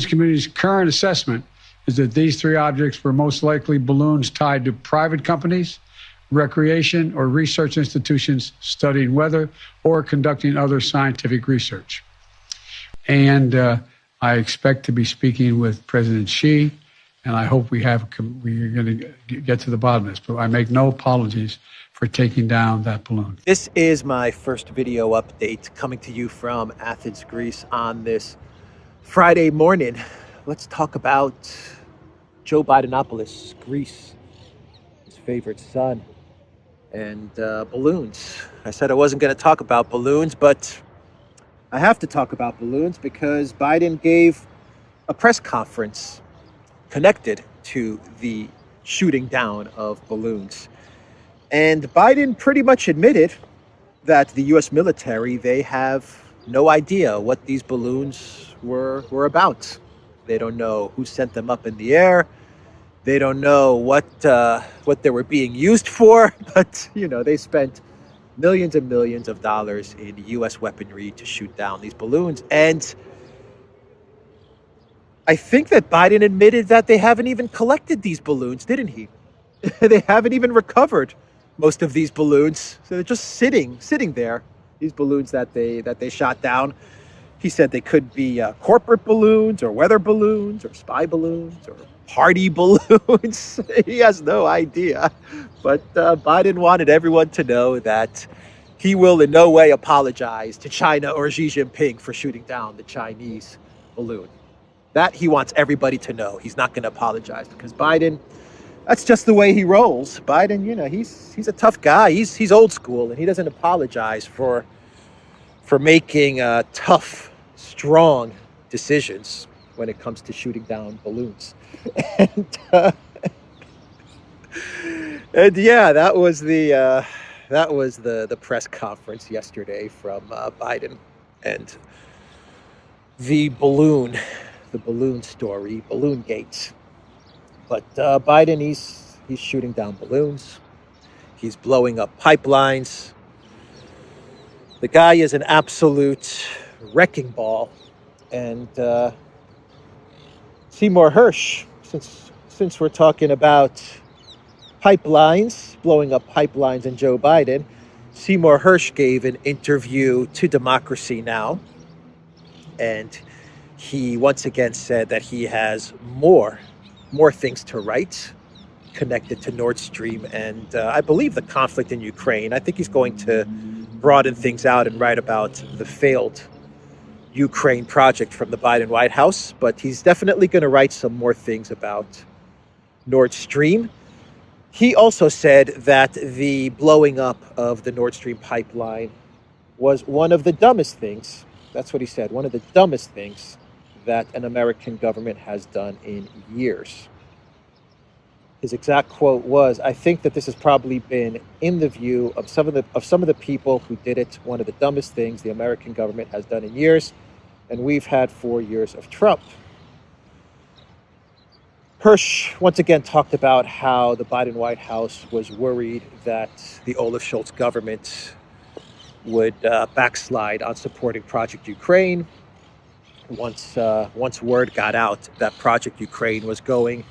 community's current assessment is that these three objects were most likely balloons tied to private companies, recreation or research institutions studying weather or conducting other scientific research. And I expect to be speaking with President Xi, and I hope we're going to get to the bottom of this. But I make no apologies for taking down that balloon. This is my first video update coming to you from Athens, Greece on this Friday morning. Let's talk about Joe Bidenopoulos, Greece, his favorite son, and balloons. I said I wasn't going to talk about balloons, but I have to talk about balloons because Biden gave a press conference connected to the shooting down of balloons. And Biden pretty much admitted that the U.S. military, they have no idea what these balloons were about. They don't know who sent them up in the air. They don't know what they were being used for. But, you know, they spent millions and millions of dollars in U.S. weaponry to shoot down these balloons. And I think that Biden admitted that they haven't even collected these balloons, didn't he? They haven't even recovered most of these balloons. So they're just sitting there, these balloons that they shot down. He said they could be corporate balloons or weather balloons or spy balloons or party balloons. He has no idea. But Biden wanted everyone to know that he will in no way apologize to China or Xi Jinping for shooting down the Chinese balloon. That he wants everybody to know. He's not going to apologize because Biden, that's just the way he rolls. Biden, you know, he's a tough guy. He's old school, and he doesn't apologize for making tough, strong decisions when it comes to shooting down balloons. And yeah, that was the press conference yesterday from Biden and the balloon story, balloon gate. But Biden, he's shooting down balloons. He's blowing up pipelines. The guy is an absolute wrecking ball. And Seymour Hersh, since we're talking about pipelines, blowing up pipelines and Joe Biden, Seymour Hersh gave an interview to Democracy Now! And he once again said that he has more things to write connected to Nord Stream and I believe the conflict in Ukraine. I think he's going to broaden things out and write about the failed Ukraine project from the Biden White House, but he's definitely going to write some more things about Nord Stream. He also said that the blowing up of the Nord Stream pipeline was one of the dumbest things. That's what he said, one of the dumbest things that an American government has done in years. His exact quote was, "I think that this has probably been, in the view of some of the people who did it, one of the dumbest things the American government has done in years, and we've had 4 years of Trump." Hersh once again talked about how the Biden White House was worried that the Olaf Scholz government would backslide on supporting Project Ukraine. Once word got out that Project Ukraine was going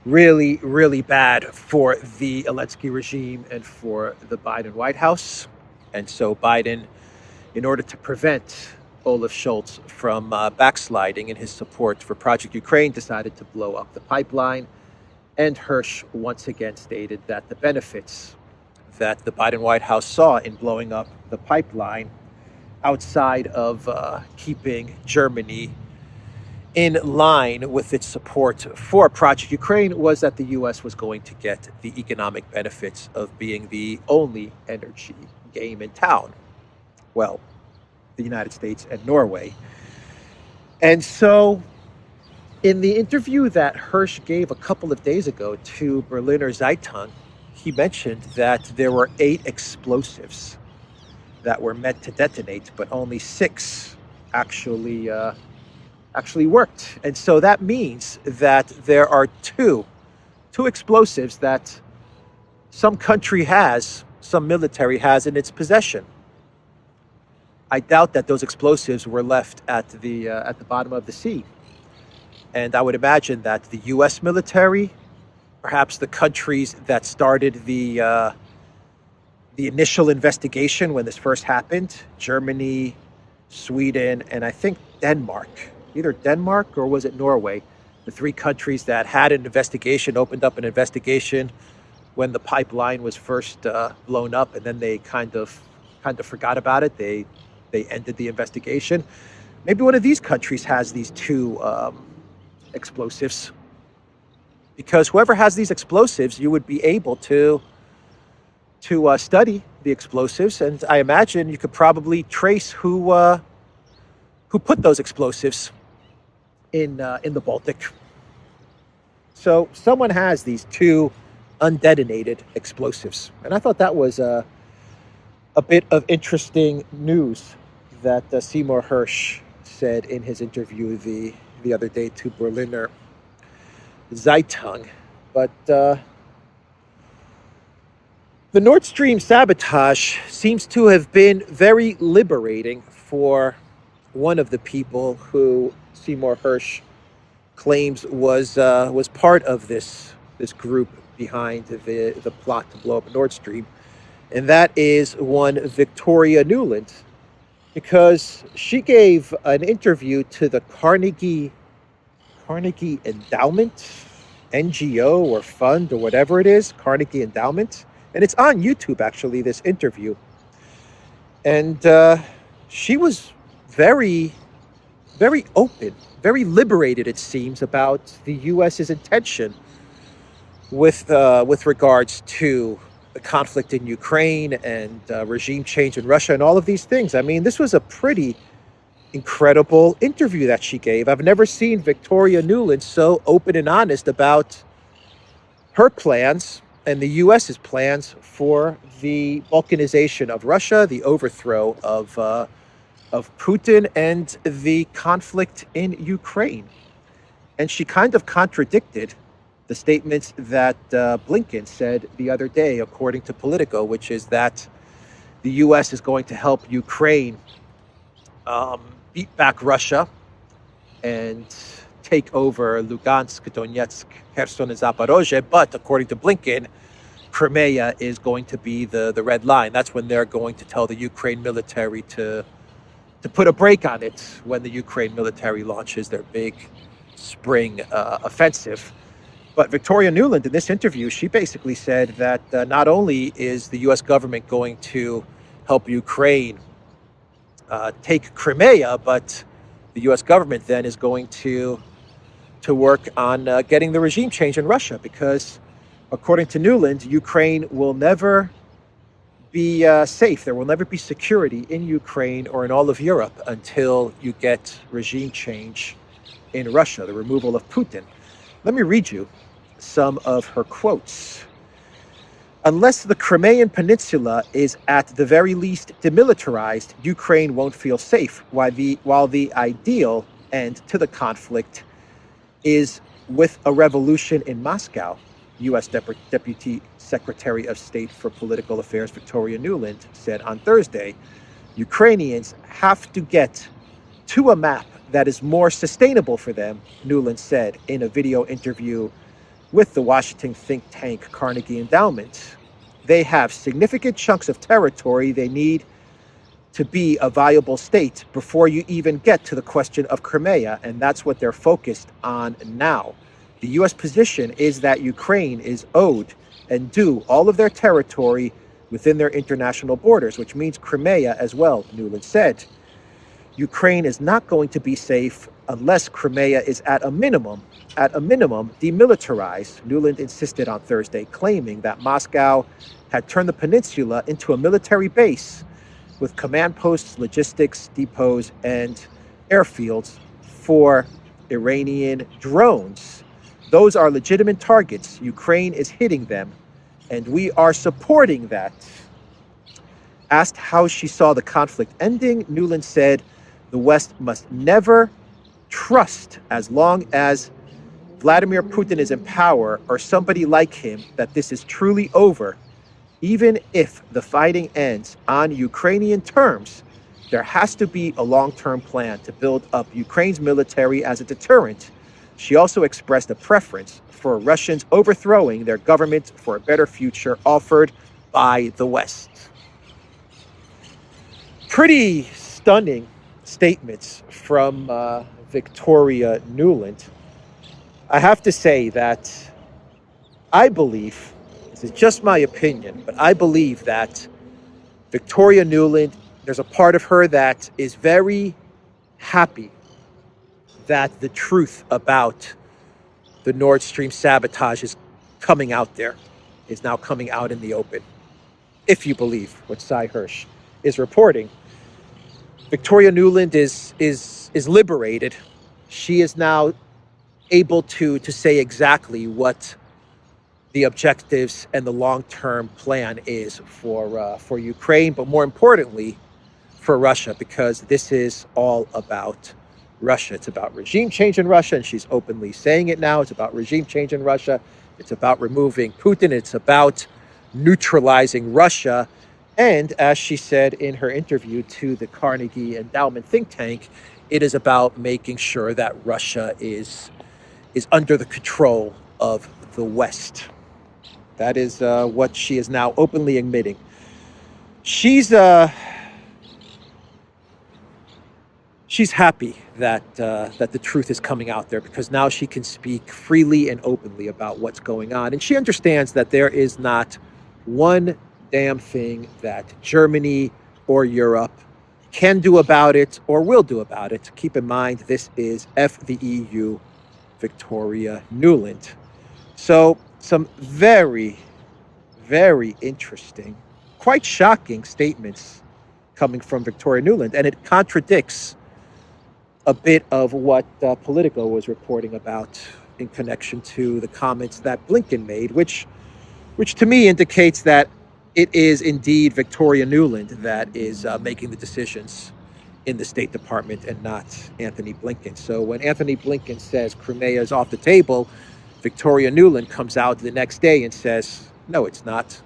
really, really bad for the Zelensky regime and for the Biden White House. And so Biden, in order to prevent Olaf Scholz from backsliding in his support for Project Ukraine, decided to blow up the pipeline. And Hersh once again stated that the benefits that the Biden White House saw in blowing up the pipeline, outside of keeping Germany in line with its support for Project Ukraine, was that the U.S. was going to get the economic benefits of being the only energy game in town. Well, the United States and Norway. And so in the interview that Hersh gave a couple of days ago to Berliner Zeitung, he mentioned that there were 8 explosives that were meant to detonate, but only 6 actually worked. And so that means that there are two explosives that some country has, some military has in its possession. I doubt that those explosives were left at the bottom of the sea. And I would imagine that the U.S. military, perhaps the countries that started the initial investigation when this first happened, Germany, Sweden, and I think Denmark, either Denmark or was it Norway, the three countries that had an investigation, opened up an investigation when the pipeline was first blown up, and then they kind of forgot about it. They ended the investigation. Maybe one of these countries has these two explosives, because whoever has these explosives, you would be able to study the explosives, and I imagine you could probably trace who put those explosives in the Baltic. So someone has these two undetonated explosives, and I thought that was a bit of interesting news that Seymour Hersh said in his interview the other day to Berliner Zeitung. But the Nord Stream sabotage seems to have been very liberating for one of the people who Seymour Hersh claims was part of this group behind the plot to blow up Nord Stream, and that is one Victoria Nuland, because she gave an interview to the Carnegie Endowment, NGO or fund or whatever it is, Carnegie Endowment. And it's on YouTube, actually, this interview. And she was very, very open, very liberated, it seems, about the U.S.'s intention with regards to the conflict in Ukraine and regime change in Russia and all of these things. I mean, this was a pretty incredible interview that she gave. I've never seen Victoria Nuland so open and honest about her plans and the U.S.'s plans for the balkanization of Russia, the overthrow of Putin, and the conflict in Ukraine. And she kind of contradicted the statements that Blinken said the other day, according to Politico, which is that the U.S. is going to help Ukraine beat back Russia and take over Lugansk, Donetsk, Kherson, and Zaporozhye. But according to Blinken, Crimea is going to be the red line. That's when they're going to tell the Ukraine military to put a break on it when the Ukraine military launches their big spring offensive. But Victoria Nuland, in this interview, she basically said that not only is the U.S. government going to help Ukraine take Crimea, but the U.S. government then is going to work on getting the regime change in Russia, because according to Nuland, Ukraine will never be safe. There will never be security in Ukraine or in all of Europe until you get regime change in Russia, the removal of Putin. Let me read you some of her quotes. Unless the Crimean Peninsula is at the very least demilitarized, Ukraine won't feel safe, while the ideal end to the conflict is with a revolution in Moscow. U.S. Deputy Secretary of State for Political Affairs Victoria Nuland said on Thursday, Ukrainians have to get to a map that is more sustainable for them, Nuland said in a video interview with the Washington think tank Carnegie Endowment. They have significant chunks of territory they need to be a viable state before you even get to the question of Crimea, and that's what they're focused on now. The U.S. position is that Ukraine is owed and due all of their territory within their international borders, which means Crimea as well, Nuland said. Ukraine is not going to be safe unless Crimea is at a minimum, demilitarized, Nuland insisted on Thursday, claiming that Moscow had turned the peninsula into a military base with command posts, logistics depots, and airfields for Iranian drones. Those are legitimate targets. Ukraine is hitting them, and we are supporting that. Asked how she saw the conflict ending, Nuland said, the West must never trust, as long as Vladimir Putin is in power or somebody like him, that this is truly over. Even if the fighting ends on Ukrainian terms, there has to be a long-term plan to build up Ukraine's military as a deterrent. She also expressed a preference for Russians overthrowing their government for a better future offered by the West. Pretty stunning statements from Victoria Nuland. I have to say that I believe, this is just my opinion, but I believe that Victoria Nuland, there's a part of her that is very happy that the truth about the Nord Stream sabotage is coming out there, is now coming out in the open. If you believe what Cy Hirsch is reporting, Victoria Nuland is liberated. She is now able to say exactly what the objectives and the long-term plan is for Ukraine, but more importantly, for Russia, because this is all about Russia. It's about regime change in Russia, and she's openly saying it now. It's about regime change in Russia. It's about removing Putin. It's about neutralizing Russia. And as she said in her interview to the Carnegie Endowment think tank, it is about making sure that Russia is under the control of the West. That is what she is now openly admitting. She's happy that the truth is coming out there, because now she can speak freely and openly about what's going on. And she understands that there is not one damn thing that Germany or Europe can do about it or will do about it. Keep in mind, this is F the EU, Victoria Nuland. So some very, very interesting, quite shocking statements coming from Victoria Nuland. And it contradicts a bit of what Politico was reporting about in connection to the comments that Blinken made, which to me indicates that it is indeed Victoria Nuland that is making the decisions in the State Department and not Anthony Blinken. So when Anthony Blinken says Crimea is off the table, Victoria Nuland comes out the next day and says, no, it's not.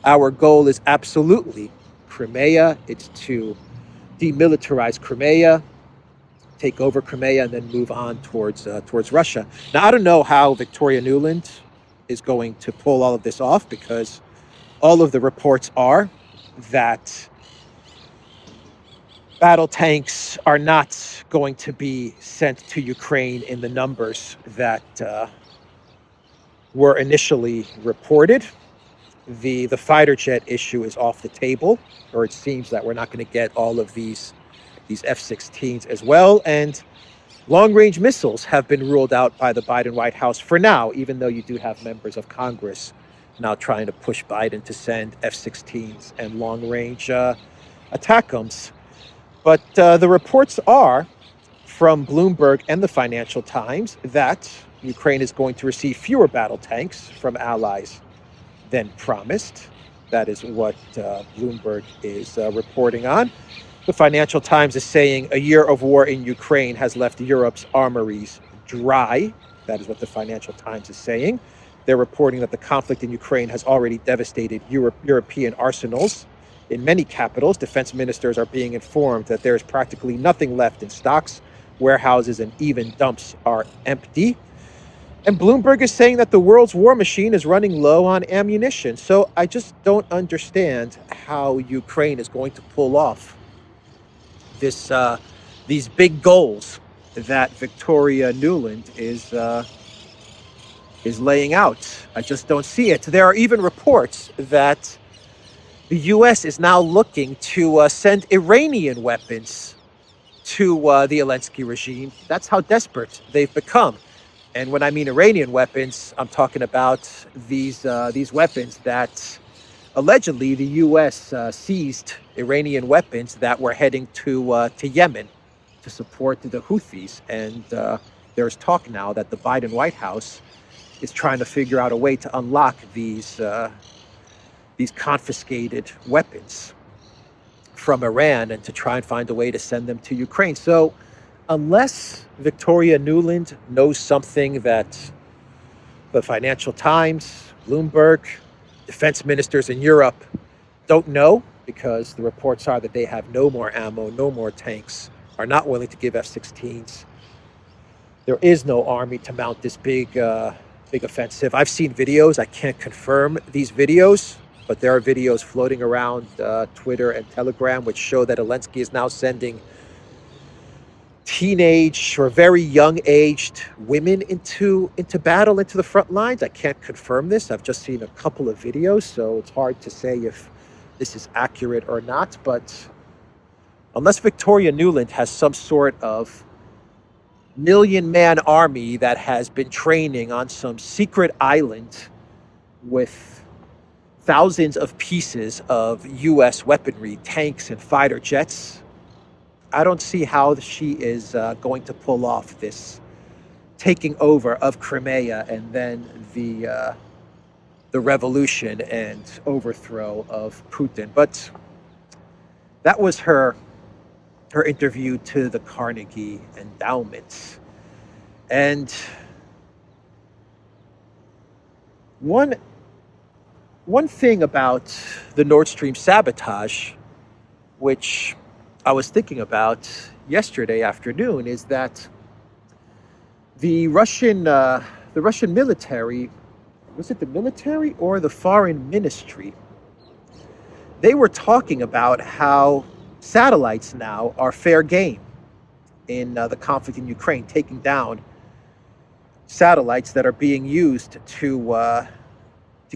Our goal is absolutely Crimea. It's to demilitarize Crimea, take over Crimea, and then move on towards Russia. Now, I don't know how Victoria Nuland is going to pull all of this off, because all of the reports are that battle tanks are not going to be sent to Ukraine in the numbers that were initially reported. The fighter jet issue is off the table, or it seems that we're not going to get all of these F-16s as well. And long-range missiles have been ruled out by the Biden White House for now, even though you do have members of Congress now trying to push Biden to send F-16s and long-range ATACMS. But the reports are from Bloomberg and the Financial Times that Ukraine is going to receive fewer battle tanks from allies than promised. That is what Bloomberg is reporting on. The Financial Times is saying a year of war in Ukraine has left Europe's armories dry. That is what the Financial Times is saying. They're reporting that the conflict in Ukraine has already devastated European arsenals. In many capitals, defense ministers are being informed that there is practically nothing left in stocks. Warehouses and even dumps are empty. And Bloomberg is saying that the world's war machine is running low on ammunition. So I just don't understand how Ukraine is going to pull off these big goals that Victoria Nuland is laying out. I just don't see it. There are even reports that the U.S. is now looking to send Iranian weapons to the Zelensky regime. That's how desperate they've become. And when I mean Iranian weapons, I'm talking about these weapons that allegedly the U.S. seized Iranian weapons that were heading to Yemen to support the Houthis. And there's talk now that the Biden White House is trying to figure out a way to unlock these confiscated weapons from Iran and to try and find a way to send them to Ukraine. So unless Victoria Nuland knows something that the Financial Times, Bloomberg, defense ministers in Europe don't know, because the reports are that they have no more ammo, no more tanks, are not willing to give F-16s, There is no army to mount this big offensive. I've seen videos. I can't confirm these videos, but there are videos floating around Twitter and Telegram which show that Zelensky is now sending teenage or very young-aged women into battle, into the front lines. I can't confirm this. I've just seen a couple of videos, so it's hard to say if this is accurate or not. But unless Victoria Nuland has some sort of million-man army that has been training on some secret island with thousands of pieces of U.S. weaponry, tanks and fighter jets, I don't see how she is going to pull off this taking over of Crimea and then the revolution and overthrow of Putin. But that was her interview to the Carnegie Endowment. And one thing about the Nord Stream sabotage, which I was thinking about yesterday afternoon, is that the Russian military, was it the military or the foreign ministry? They were talking about how satellites now are fair game in the conflict in Ukraine, taking down satellites that are being used to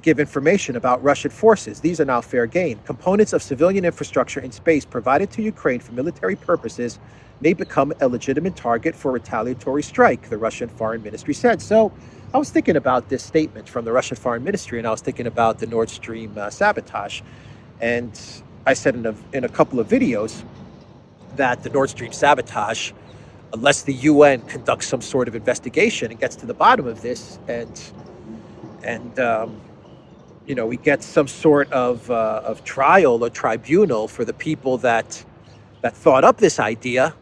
give information about Russian forces. These are now fair game. Components of civilian infrastructure in space provided to Ukraine for military purposes may become a legitimate target for retaliatory strike, the Russian Foreign Ministry said. So I was thinking about this statement from the Russian Foreign Ministry, and I was thinking about the Nord Stream sabotage. And I said in a couple of videos that the Nord Stream sabotage, unless the UN conducts some sort of investigation and gets to the bottom of this, and we get some sort of trial or tribunal for the people that thought up this idea,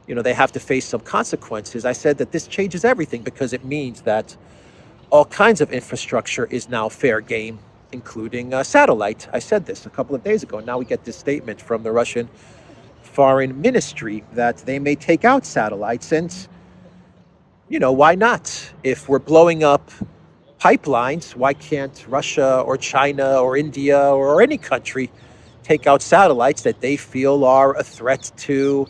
they have to face some consequences. I said that this changes everything because it means that all kinds of infrastructure is now fair game, including satellite. I said this a couple of days ago. Now we get this statement from the Russian Foreign Ministry that they may take out satellites. And, why not? If we're blowing up pipelines, why can't Russia or China or India or any country take out satellites that they feel are a threat to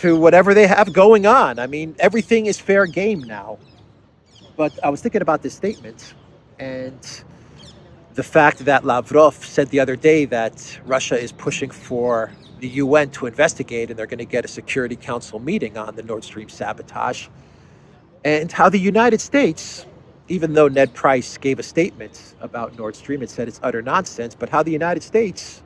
whatever they have going on? I mean, everything is fair game now. But I was thinking about this statement and the fact that Lavrov said the other day that Russia is pushing for the UN to investigate, and they're going to get a Security Council meeting on the Nord Stream sabotage, and how the United States, even though Ned Price gave a statement about Nord Stream and said it's utter nonsense, but how the United States,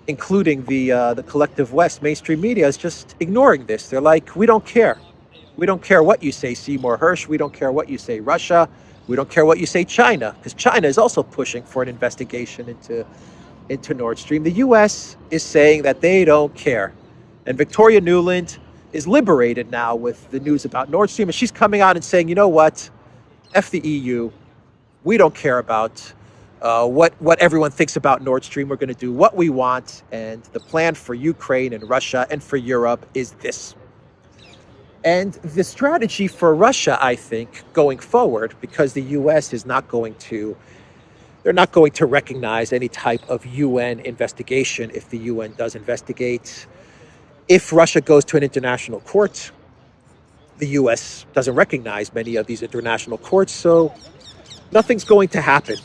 including the collective West, mainstream media, is just ignoring this. They're like, we don't care. We don't care what you say, Seymour Hersh. We don't care what you say, Russia. We don't care what you say, China, because China is also pushing for an investigation into Nord Stream. The U.S. is saying that they don't care. And Victoria Nuland is liberated now with the news about Nord Stream. And she's coming out and saying, you know what? F the EU. We don't care about what everyone thinks about Nord Stream. We're going to do what we want. And the plan for Ukraine and Russia and for Europe is this. And the strategy for Russia, I think, going forward, because the U.S. is not going to, they're not going to recognize any type of UN investigation if the UN does investigate. If Russia goes to an international court, the U.S. doesn't recognize many of these international courts, so nothing's going to happen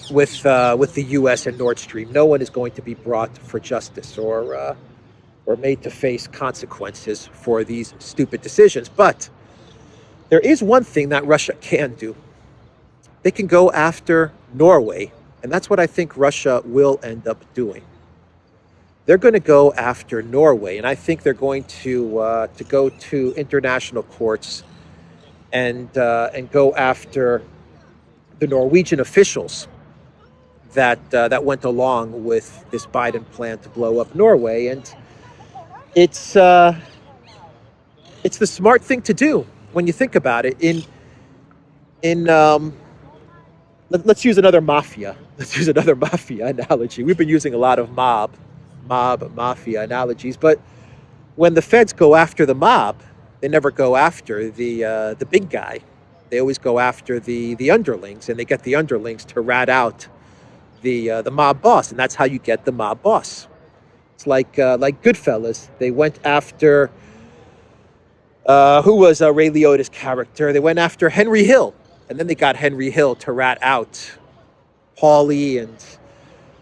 with the U.S. and Nord Stream. No one is going to be brought for justice or made to face consequences for these stupid decisions. But there is one thing that Russia can do. They can go after Norway, and that's what I think Russia will end up doing. They're going to go after Norway, and I think they're going to go to international courts and go after the Norwegian officials that went along with this Biden plan to blow up Norway. And it's the smart thing to do when you think about it. Let's use another mafia. Let's use another mafia analogy. We've been using a lot of mob mafia analogies, but when the feds go after the mob, They never go after the big guy. They always go after the underlings, and they get the underlings to rat out the mob boss, and that's how you get the mob boss. It's like Goodfellas. They went after who was Ray Liotta's character? They went after Henry Hill, and then they got Henry Hill to rat out Paulie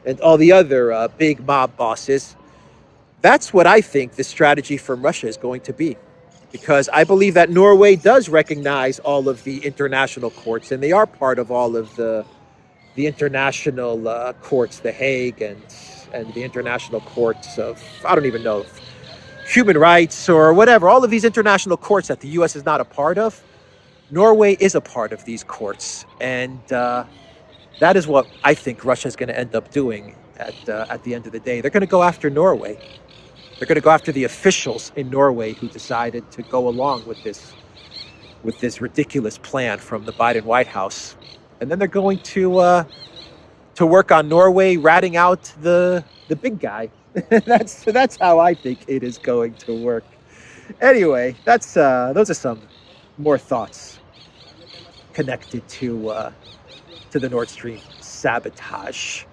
and all the other big mob bosses. That's what I think the strategy from Russia is going to be, because I believe that Norway does recognize all of the international courts, and they are part of all of the international courts, The Hague and the international courts of, I don't even know, human rights or whatever, all of these international courts that the U.S. is not a part of. Norway is a part of these courts, and that is what I think Russia is going to end up doing at the end of the day. They're going to go after Norway. They're going to go after the officials in Norway who decided to go along with this ridiculous plan from the Biden White House, and then they're going to work on Norway ratting out the big guy. That's how I think it is going to work. Anyway, those are some more thoughts connected to the Nord Stream sabotage.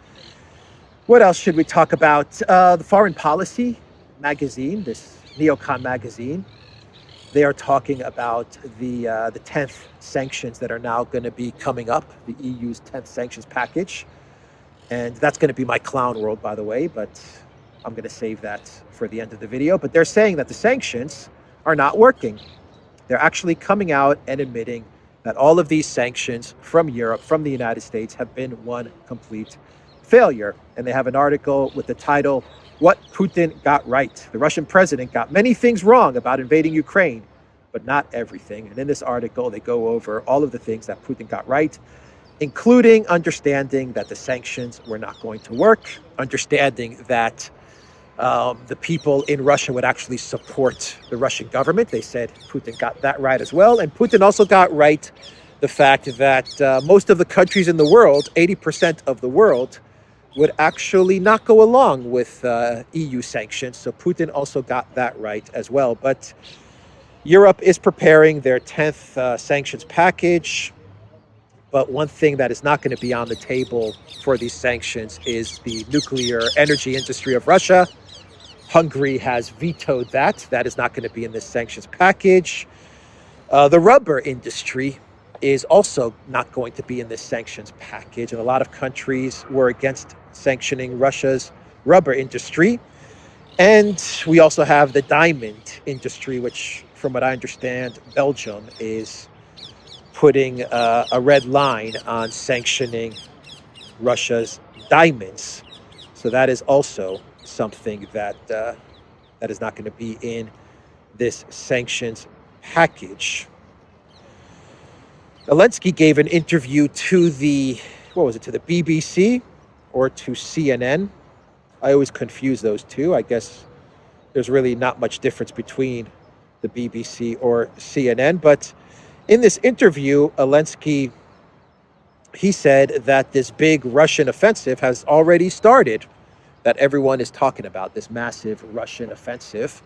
What else should we talk about? The Foreign Policy magazine, this neocon magazine, they are talking about the 10th sanctions that are now going to be coming up, the EU's 10th sanctions package. And that's going to be my clown world, by the way, but I'm going to save that for the end of the video. But they're saying that the sanctions are not working. They're actually coming out and admitting that all of these sanctions from Europe, from the United States, have been one complete failure. And they have an article with the title, "What Putin Got Right. The Russian president got many things wrong about invading Ukraine, but not everything." And in this article, they go over all of the things that Putin got right, including understanding that the sanctions were not going to work, understanding that the people in Russia would actually support the Russian government. They said Putin got that right as well. And Putin also got right the fact that most of the countries in the world, 80% of the world, would actually not go along with EU sanctions. So Putin also got that right as well. But Europe is preparing their 10th sanctions package. But one thing that is not going to be on the table for these sanctions is the nuclear energy industry of Russia. Hungary has vetoed that. That is not going to be in this sanctions package. The rubber industry is also not going to be in this sanctions package. And a lot of countries were against sanctioning Russia's rubber industry. And we also have the diamond industry, which, from what I understand, Belgium is putting a red line on sanctioning Russia's diamonds. So that is also something that is not going to be in this sanctions package. Zelensky gave an interview to the BBC or to CNN. I always confuse those two. I guess there's really not much difference between the BBC or CNN. But in this interview, Zelensky, he said that this big Russian offensive has already started, that everyone is talking about, this massive Russian offensive,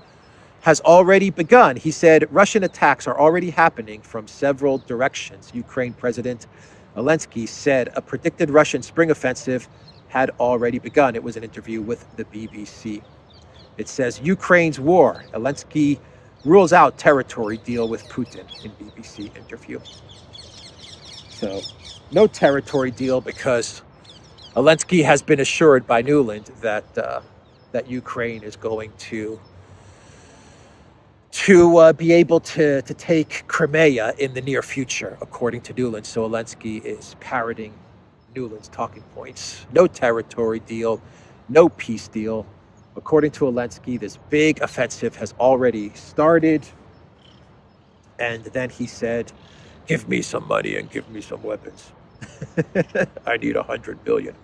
has already begun. He said Russian attacks are already happening from several directions. Ukraine President Zelensky said a predicted Russian spring offensive had already begun. It was an interview with the BBC. It says Ukraine's war. Zelensky rules out territory deal with Putin in BBC interview. So no territory deal, because Zelensky has been assured by Nuland that Ukraine is going to be able to take Crimea in the near future, according to Nuland. So Zelensky is parroting Nuland's talking points. No territory deal, no peace deal. According to Zelensky, this big offensive has already started. And then he said, "Give me some money and give me some weapons. I need 100 billion."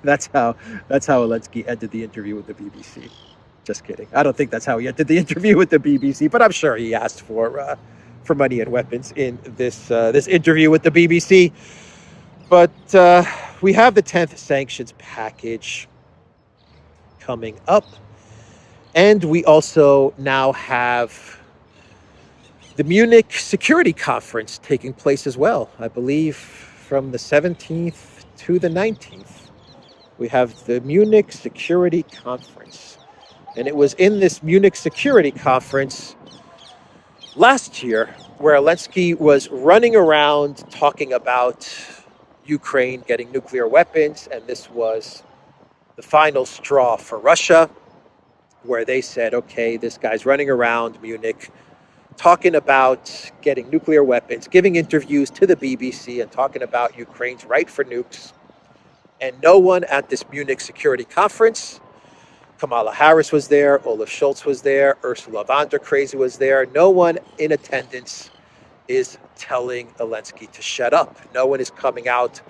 That's how Zelensky ended the interview with the BBC. Just kidding. I don't think that's how he ended the interview with the BBC, but I'm sure he asked for money and weapons in this interview with the BBC. But we have the 10th sanctions package coming up, and we also now have the Munich Security Conference taking place as well. I believe from the 17th to the 19th, we have the Munich Security Conference. And it was in this Munich Security Conference last year where Zelensky was running around talking about Ukraine getting nuclear weapons, and this was the final straw for Russia, where they said, okay, this guy's running around Munich talking about getting nuclear weapons, giving interviews to the BBC and talking about Ukraine's right for nukes. And no one at this Munich Security Conference, Kamala Harris was there, Olaf Scholz was there, Ursula von der Leyen was there. No one in attendance is telling Zelensky to shut up. No one is coming out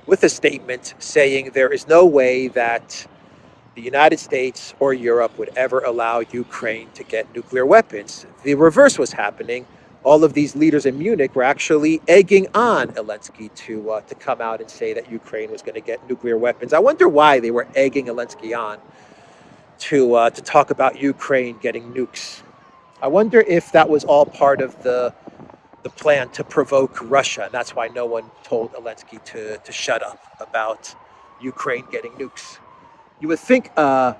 with a statement saying there is no way that the United States or Europe would ever allow Ukraine to get nuclear weapons. The reverse was happening. All of these leaders in Munich were actually egging on Zelensky to come out and say that Ukraine was going to get nuclear weapons. I wonder why they were egging Zelensky on to talk about Ukraine getting nukes. I wonder if that was all part of the plan to provoke Russia, and that's why no one told Zelensky to shut up about Ukraine getting nukes. You would think a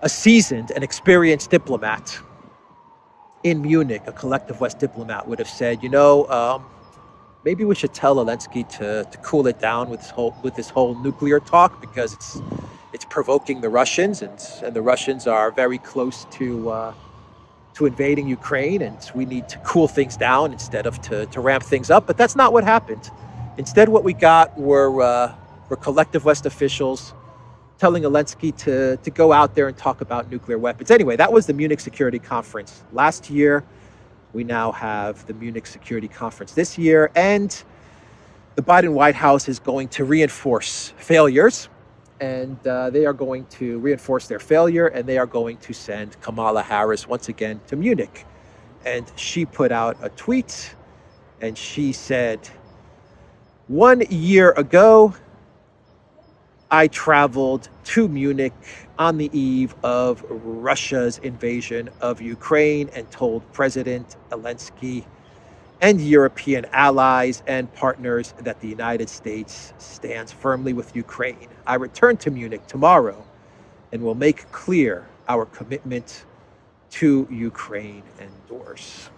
seasoned and experienced diplomat in Munich, a collective West diplomat, would have said, maybe we should tell Zelensky to cool it down with this whole nuclear talk, because it's provoking the Russians, and the Russians are very close to invading Ukraine, and we need to cool things down instead of to ramp things up. But that's not what happened. Instead, what we got were collective West officials telling Zelensky to go out there and talk about nuclear weapons. Anyway, that was the Munich Security Conference last year. We now have the Munich Security Conference this year, and the Biden White House is going to reinforce failures, and they are going to reinforce their failure, and they are going to send Kamala Harris once again to Munich. And she put out a tweet, and she said, 1 year ago, I traveled to Munich on the eve of Russia's invasion of Ukraine and told President Zelensky and European allies and partners that the United States stands firmly with Ukraine. I return to Munich tomorrow and will make clear our commitment to Ukraine endorse.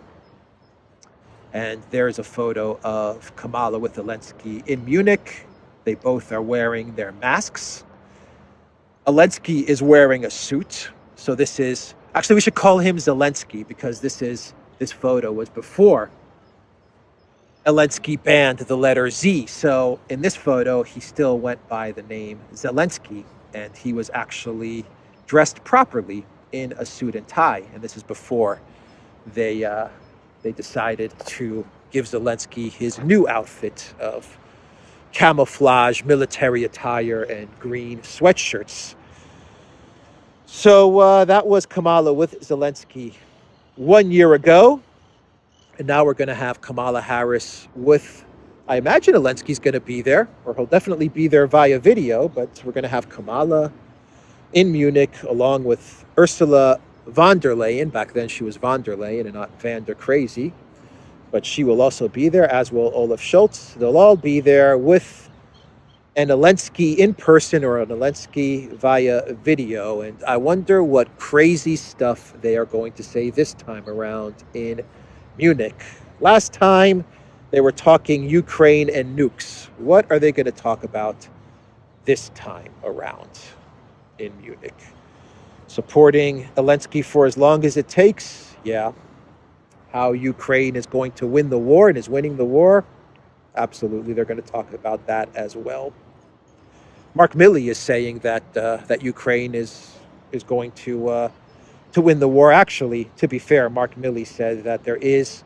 And there's a photo of Kamala with Zelensky in Munich. They both are wearing their masks. Zelensky is wearing a suit. So this is, actually we should call him Zelensky, because this photo was before Zelensky banned the letter Z. So in this photo, he still went by the name Zelensky, and he was actually dressed properly in a suit and tie. And this is before they decided to give Zelensky his new outfit of camouflage military attire and green sweatshirts. So that was Kamala with Zelensky 1 year ago. And now we're going to have Kamala Harris with, I imagine Zelensky's going to be there, or he'll definitely be there via video, but we're going to have Kamala in Munich along with Ursula von der Leyen. Back then she was von der Leyen and not Van der Crazy. But she will also be there, as will Olaf Scholz. They'll all be there with an Zelensky in person or an Zelensky via video. And I wonder what crazy stuff they are going to say this time around in Munich. Last time they were talking Ukraine and nukes. What are they going to talk about this time around in Munich? Supporting Zelensky for as long as it takes? Yeah. How Ukraine is going to win the war and is winning the war? Absolutely, they're going to talk about that as well. Mark Milley is saying that Ukraine is going to win the war. Actually, to be fair, Mark Milley said that there's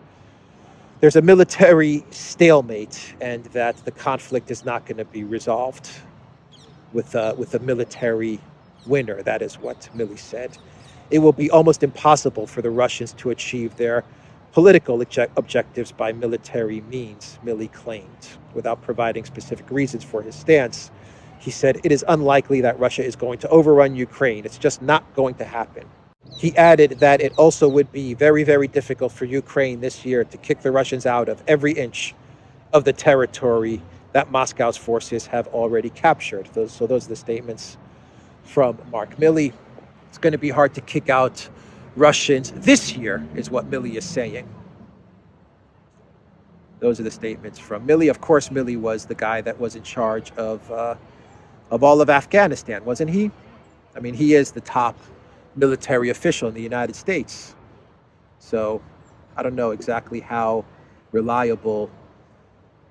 a military stalemate and that the conflict is not going to be resolved with a military winner. That is what Milley said. It will be almost impossible for the Russians to achieve their political objectives by military means, Milley claimed, without providing specific reasons for his stance. He said, it is unlikely that Russia is going to overrun Ukraine. It's just not going to happen. He added that it also would be very, very difficult for Ukraine this year to kick the Russians out of every inch of the territory that Moscow's forces have already captured. Those are the statements from Mark Milley. It's going to be hard to kick out Russians this year, is what Milley is saying. Those are the statements from Milley. Of course, Milley was the guy that was in charge of all of Afghanistan, wasn't he? I mean, he is the top military official in the United States. So I don't know exactly how reliable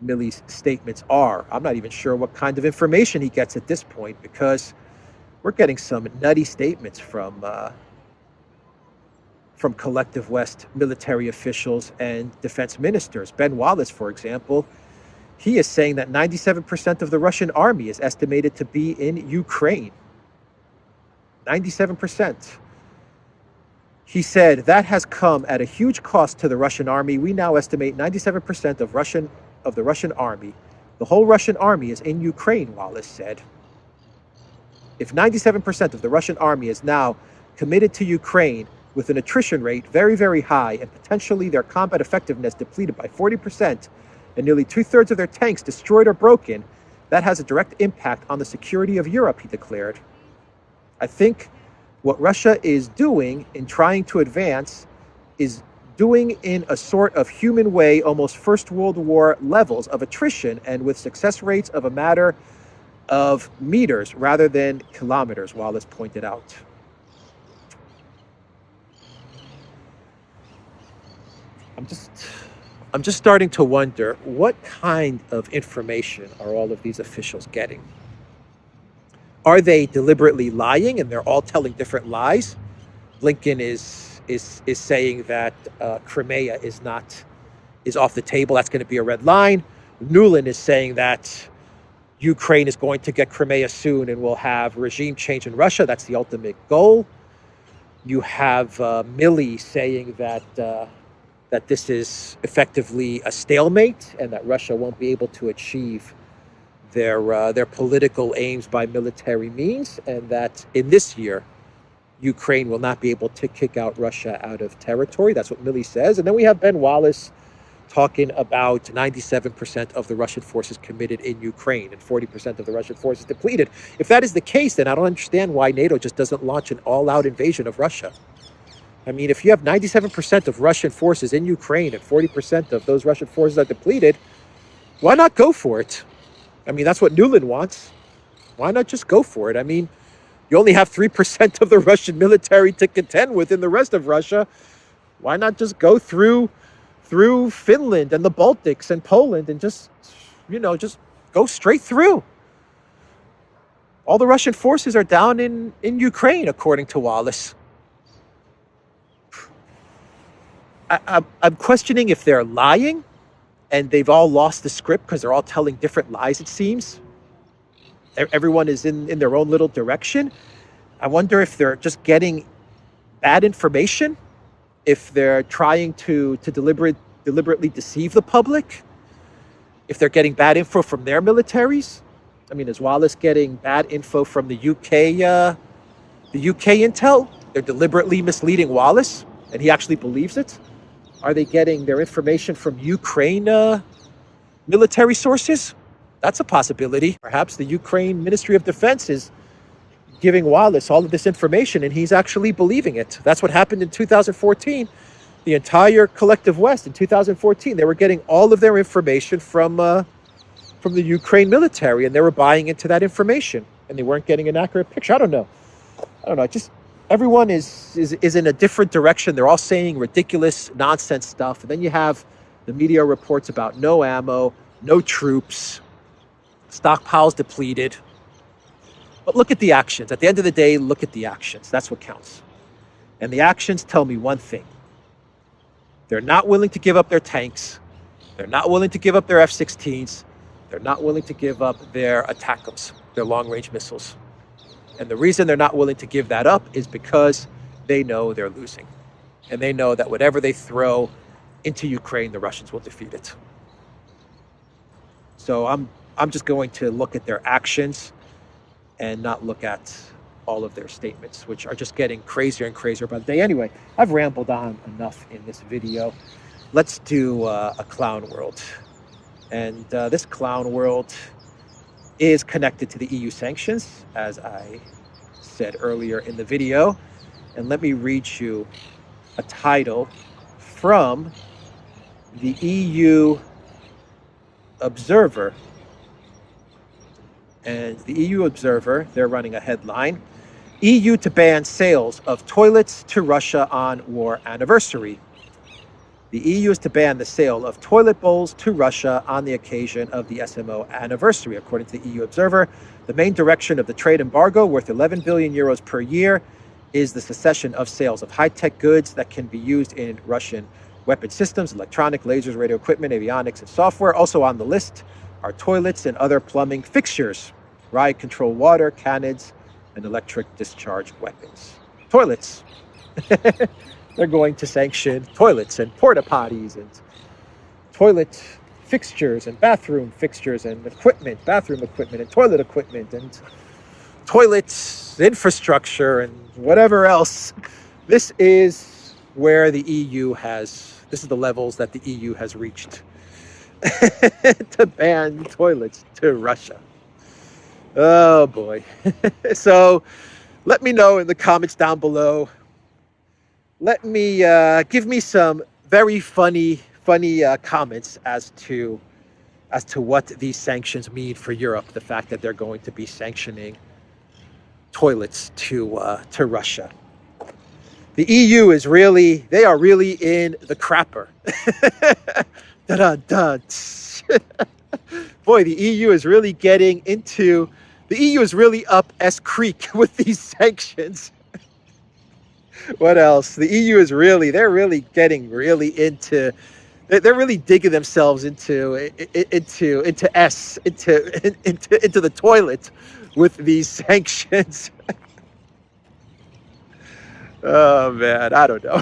Milley's statements are. I'm not even sure what kind of information he gets at this point, because we're getting some nutty statements from Collective West military officials and defense ministers. Ben Wallace, for example, he is saying that 97% of the Russian army is estimated to be in Ukraine. 97%. He said that has come at a huge cost to the Russian army. We now estimate 97% of the Russian army, the whole Russian army, is in Ukraine, Wallace said. If 97% of the Russian army is now committed to Ukraine with an attrition rate very, very high, and potentially their combat effectiveness depleted by 40%, and nearly 2/3 of their tanks destroyed or broken, that has a direct impact on the security of Europe, he declared. I think what Russia is doing in trying to advance is doing in a sort of human way, almost First World War levels of attrition, and with success rates of a matter of meters rather than kilometers, Wallace pointed out. I'm just starting to wonder, what kind of information are all of these officials getting? Are they deliberately lying and they're all telling different lies? Blinken is saying that Crimea is off the table. That's going to be a red line. Nuland is saying that Ukraine is going to get Crimea soon and will have regime change in Russia. That's the ultimate goal. You have Milley saying that this is effectively a stalemate and that Russia won't be able to achieve their political aims by military means, and that in this year, Ukraine will not be able to kick out Russia out of territory. That's what Milley says. And then we have Ben Wallace talking about 97% of the Russian forces committed in Ukraine and 40% of the Russian forces depleted. If that is the case, then I don't understand why NATO just doesn't launch an all-out invasion of Russia. I mean, if you have 97% of Russian forces in Ukraine and 40% of those Russian forces are depleted, why not go for it? I mean, that's what Nuland wants. Why not just go for it? I mean, you only have 3% of the Russian military to contend with in the rest of Russia. Why not just go through Finland and the Baltics and Poland and just go straight through? All the Russian forces are down in Ukraine, according to Wallace. I'm questioning if they're lying and they've all lost the script because they're all telling different lies, it seems. Everyone is in their own little direction. I wonder if they're just getting bad information, if they're trying to deliberately deceive the public, if they're getting bad info from their militaries. I mean, is Wallace getting bad info from the UK intel? They're deliberately misleading Wallace, and he actually believes it. Are they getting their information from Ukraine military sources? That's a possibility. Perhaps the Ukraine Ministry of Defense is giving Wallace all of this information and he's actually believing it. That's what happened in 2014. The entire Collective West in 2014, they were getting all of their information from the Ukraine military, and they were buying into that information and they weren't getting an accurate picture. I don't know. Just everyone is in a different direction. They're all saying ridiculous nonsense stuff. And then you have the media reports about no ammo, no troops, stockpiles depleted. But look at the actions. At the end of the day, look at the actions. That's what counts. And the actions tell me one thing. They're not willing to give up their tanks. They're not willing to give up their F-16s. They're not willing to give up their ATACMS, their long-range missiles. And the reason they're not willing to give that up is because they know they're losing. And they know that whatever they throw into Ukraine, the Russians will defeat it. So I'm just going to look at their actions and not look at all of their statements, which are just getting crazier and crazier by the day. Anyway, I've rambled on enough in this video. Let's do a clown world. And this clown world is connected to the EU sanctions, as I said earlier in the video. And let me read you a title from the EU Observer. And the EU Observer, they're running a headline: EU to ban sales of toilets to Russia on war anniversary. The EU is to ban the sale of toilet bowls to Russia on the occasion of the SMO anniversary. According to the EU Observer, the main direction of the trade embargo, worth 11 billion euros per year, is the cessation of sales of high-tech goods that can be used in Russian weapon systems, electronic, lasers, radio equipment, avionics, and software. Also on the list are toilets and other plumbing fixtures, riot control water, cannons, and electric discharge weapons. Toilets. They're going to sanction toilets and porta potties and toilet fixtures and bathroom fixtures and equipment, bathroom equipment and toilet equipment and toilets infrastructure and whatever else. This is where the EU has, this is the levels that the EU has reached to ban toilets to Russia. Oh boy. So let me know in the comments down below. Let me give me some very funny comments as to what these sanctions mean for Europe. The fact that they're going to be sanctioning toilets to Russia. The EU is really, they are really in the crapper. Da-da-da. Boy, the EU is really getting into, the EU is really up S Creek with these sanctions. What else? The EU is really, they're really getting really into, they're really digging themselves into the toilet with these sanctions. Oh man, I don't know.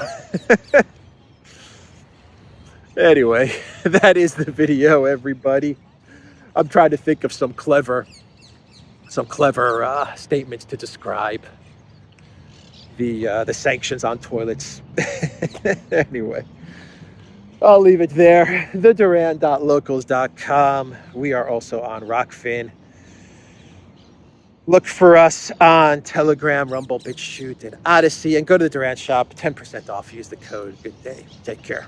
Anyway, that is the video, everybody. I'm trying to think of some clever statements to describe the sanctions on toilets. Anyway, I'll leave it there. theduran.locals.com. We are also on Rockfin. Look for us on Telegram, Rumble, BitChute, and Odyssey. And go to the Duran shop. 10% off. Use the code. Good day. Take care.